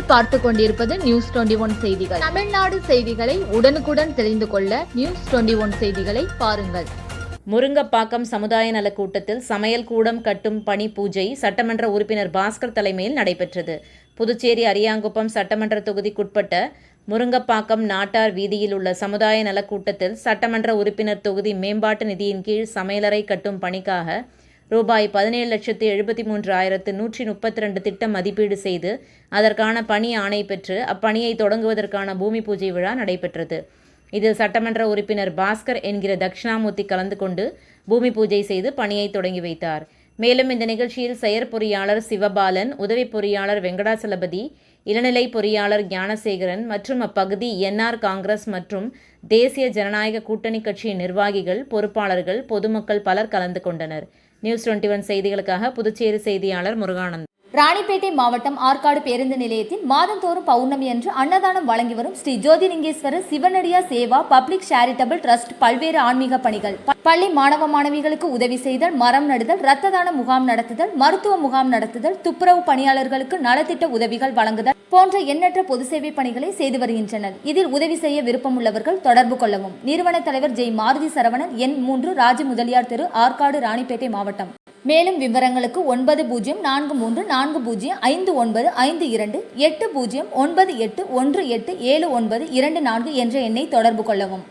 நீங்கள் பார்த்து கொண்டிருப்பது நியூஸ் 21 செய்திகள். தமிழ்நாடு செய்திகளை உடனுக்குடன் தெரிந்து கொள்ள நியூஸ் 21 செய்திகளை பாருங்கள். முருங்கப்பாக்கம் சமுதாய நலக் கூட்டத்தில் சமையல் கூடம் கட்டும் பணி பூஜை சட்டமன்ற உறுப்பினர் பாஸ்கர் தலைமையில் நடைபெற்றது. புதுச்சேரி அரியாங்குப்பம் சட்டமன்ற தொகுதிக்குட்பட்ட முருங்கப்பாக்கம் நாட்டார் வீதியில் உள்ள சமுதாய நலக் கூட்டத்தில் சட்டமன்ற உறுப்பினர் தொகுதி மேம்பாட்டு நிதியின் கீழ் சமையலறை கட்டும் பணிக்காக ரூபாய் 17,73,132 திட்டம் மதிப்பீடு செய்து அதற்கான பணி ஆணை பெற்று அப்பணியை தொடங்குவதற்கான பூமி பூஜை விழா நடைபெற்றது. இதில் சட்டமன்ற உறுப்பினர் பாஸ்கர் என்கிற தட்சிணாமூர்த்தி கலந்து கொண்டு பூமி பூஜை செய்து பணியை தொடங்கி வைத்தார். மேலும் இந்த நிகழ்ச்சியில் செயற்பொறியாளர் சிவபாலன், உதவி பொறியாளர் வெங்கடாசலபதி, இளநிலை பொறியாளர் ஞானசேகரன் மற்றும் அப்பகுதி என்ஆர் காங்கிரஸ் மற்றும் தேசிய ஜனநாயக கூட்டணி கட்சியின் நிர்வாகிகள், பொறுப்பாளர்கள், பொதுமக்கள் பலர் கலந்து கொண்டனர். நியூஸ் 21 செய்திகளுக்காக புதுச்சேரி செய்தியாளர் முருகானந்த். ராணிப்பேட்டை மாவட்டம் ஆற்காடு பேருந்து நிலையத்தில் மாதந்தோறும் பௌர்ணமி அன்று அன்னதானம் வழங்கி வரும் Sri Jothilingeswarar சிவனடியா Seva public charitable trust பல்வேறு ஆன்மீக பணிகள், பள்ளி மாணவ மாணவிகளுக்கு உதவி செய்தல், மரம் நடுதல், இரத்த தான முகாம் நடத்துதல், மருத்துவ முகாம் நடத்துதல், துப்புரவு பணியாளர்களுக்கு நலத்திட்ட உதவிகள் வழங்குதல் போன்ற எண்ணற்ற பொது சேவை பணிகளை செய்து வருகின்றனர். இதில் உதவி செய்ய விருப்பமுள்ளவர்கள் தொடர்பு கொள்ளவும். நிறுவன தலைவர் ஜெய் மாருதி சரவணன், எண் 3, ராஜ முதலியார் தெரு, ஆற்காடு, ராணிப்பேட்டை மாவட்டம். மேலும் விவரங்களுக்கு 9040405952 80981817 என்ற எண்ணை தொடர்பு கொள்ளவும்.